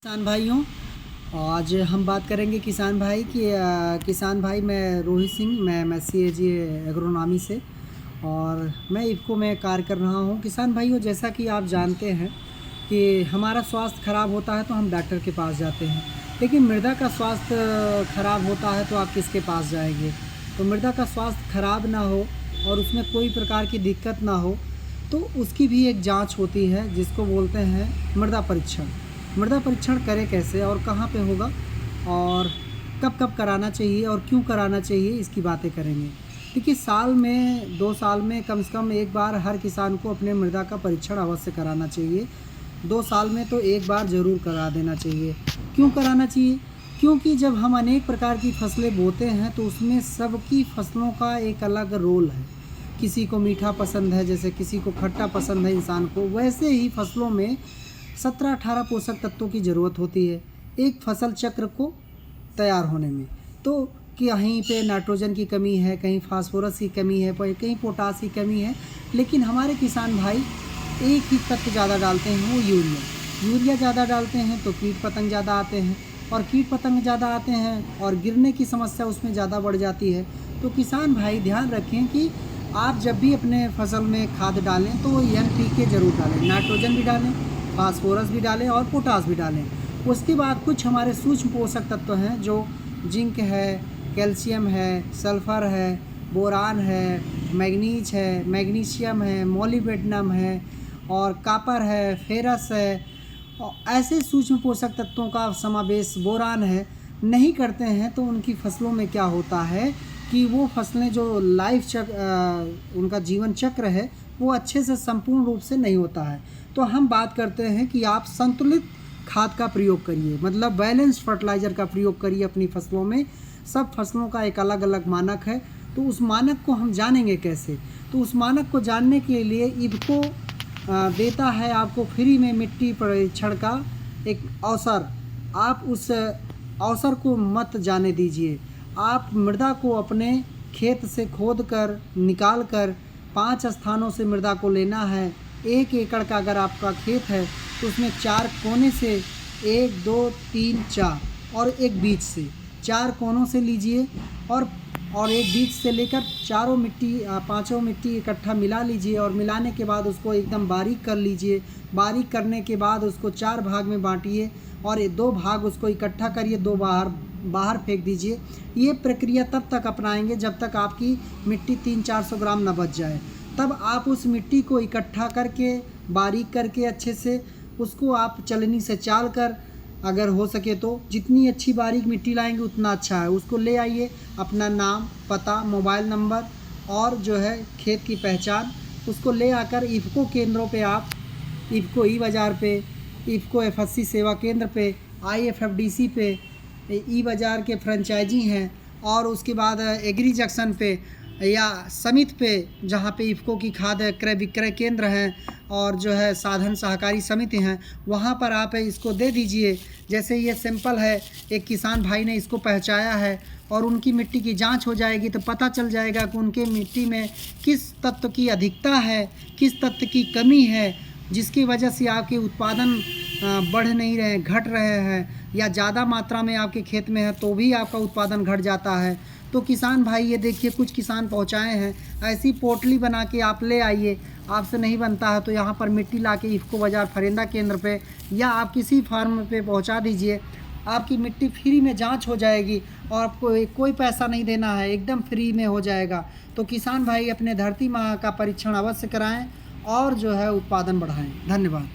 किसान भाइयों, आज हम बात करेंगे किसान भाई की। किसान भाई, मैं रोहित सिंह, मैं CAG एग्रोनॉमी से और मैं इफ़को में कार्य कर रहा हूँ। किसान भाइयों, जैसा कि आप जानते हैं कि हमारा स्वास्थ्य ख़राब होता है तो हम डॉक्टर के पास जाते हैं, लेकिन मृदा का स्वास्थ्य ख़राब होता है तो आप किसके पास जाएंगे। तो मृदा का स्वास्थ्य ख़राब ना हो और उसमें कोई प्रकार की दिक्कत ना हो तो उसकी भी एक जांच होती है जिसको बोलते हैं मृदा परीक्षण। मृदा परीक्षण करें कैसे और कहाँ पे होगा और कब कब कराना चाहिए और क्यों कराना चाहिए, इसकी बातें करेंगे। देखिए, साल में 2 साल में कम से कम एक बार हर किसान को अपने मृदा का परीक्षण अवश्य कराना चाहिए। 2 साल में तो एक बार ज़रूर करा देना चाहिए। क्यों कराना चाहिए? क्योंकि जब हम अनेक प्रकार की फसलें बोते हैं तो उसमें सबकी फसलों का एक अलग रोल है। किसी को मीठा पसंद है, जैसे किसी को खट्टा पसंद है इंसान को, वैसे ही फसलों में 17-18 पोषक तत्वों की ज़रूरत होती है एक फसल चक्र को तैयार होने में। तो कहीं पे नाइट्रोजन की कमी है, कहीं फास्फोरस की कमी है, कहीं पोटास की कमी है, लेकिन हमारे किसान भाई एक ही तत्व ज़्यादा डालते हैं, वो यूरिया ज़्यादा डालते हैं तो कीट पतंग ज़्यादा आते हैं, और कीट पतंग ज़्यादा आते हैं और गिरने की समस्या उसमें ज़्यादा बढ़ जाती है। तो किसान भाई ध्यान रखें कि आप जब भी अपने फसल में खाद डालें तो NPK ज़रूर डालें, नाइट्रोजन भी डालें, फास्फोरस भी डालें और पोटास भी डालें। उसके बाद कुछ हमारे सूक्ष्म पोषक तत्व हैं जो जिंक है, कैल्शियम है, सल्फ़र है, बोरान है, मैग्नीज है, मैग्नीशियम है, मोलिब्डेनम है और कॉपर है, फेरस है, और ऐसे सूक्ष्म पोषक तत्वों का समावेश बोरान है नहीं करते हैं तो उनकी फसलों में क्या होता है कि वो फसलें जो लाइफ चक्र उनका जीवन चक्र है वो अच्छे से संपूर्ण रूप से नहीं होता है। तो हम बात करते हैं कि आप संतुलित खाद का प्रयोग करिए, मतलब बैलेंस फर्टिलाइज़र का प्रयोग करिए अपनी फसलों में। सब फसलों का एक अलग अलग मानक है, तो उस मानक को हम जानेंगे कैसे? तो उस मानक को जानने के लिए इफ़को देता है आपको फ्री में मिट्टी परीक्षण का एक अवसर। आप उस अवसर को मत जाने दीजिए। आप मृदा को अपने खेत से खोद कर निकाल कर 5 स्थानों से मृदा को लेना है। 1 एकड़ का अगर आपका खेत है तो उसमें 4 कोने से 1, 2, 3, 4 और एक बीच से 4 कोनों से लीजिए और एक बीच से लेकर चारों मिट्टी 5 मिट्टी इकट्ठा मिला लीजिए और मिलाने के बाद उसको एकदम बारीक कर लीजिए। बारीक करने के बाद उसको 4 भाग में बांटिए और 2 भाग उसको इकट्ठा करिए, 2 बाहर फेंक दीजिए। ये प्रक्रिया तब तक अपनाएंगे जब तक आपकी मिट्टी 300-400 ग्राम न बच जाए। तब आप उस मिट्टी को इकट्ठा करके बारीक करके अच्छे से उसको आप चलनी से चाल कर, अगर हो सके तो जितनी अच्छी बारीक मिट्टी लाएंगे उतना अच्छा है। उसको ले आइए, अपना नाम, पता, मोबाइल नंबर और जो है खेत की पहचान, उसको ले आकर इफ़को केंद्रों पे आप इफ़को ई-बाज़ार पे, इफ़को FSC सेवा केंद्र पे, IFFDC पे, ई-बाज़ार के फ्रेंचाइजी हैं और उसके बाद एग्री जंक्शन पे या समिति पे जहाँ पे इफ़को की खाद क्रय विक्रय केंद्र हैं और जो है साधन सहकारी समिति हैं, वहाँ पर आप इसको दे दीजिए। जैसे ये सैंपल है, एक किसान भाई ने इसको पहुँचाया है और उनकी मिट्टी की जांच हो जाएगी तो पता चल जाएगा कि उनके मिट्टी में किस तत्व की अधिकता है, किस तत्व की कमी है, जिसकी वजह से आपके उत्पादन बढ़ नहीं रहे, घट रहे हैं, या ज़्यादा मात्रा में आपके खेत में है तो भी आपका उत्पादन घट जाता है। तो किसान भाई, ये देखिए कुछ किसान पहुंचाए हैं, ऐसी पोटली बना के आप ले आइए। आपसे नहीं बनता है तो यहाँ पर मिट्टी ला के इफ़को बाज़ार फरेंदा केंद्र पे या आप किसी फार्म पे पहुँचा दीजिए। आपकी मिट्टी फ्री में जांच हो जाएगी और आपको कोई पैसा नहीं देना है, एकदम फ्री में हो जाएगा। तो किसान भाई अपने धरती माँ का परीक्षण अवश्य कराएँ और जो है उत्पादन बढ़ाएँ। धन्यवाद।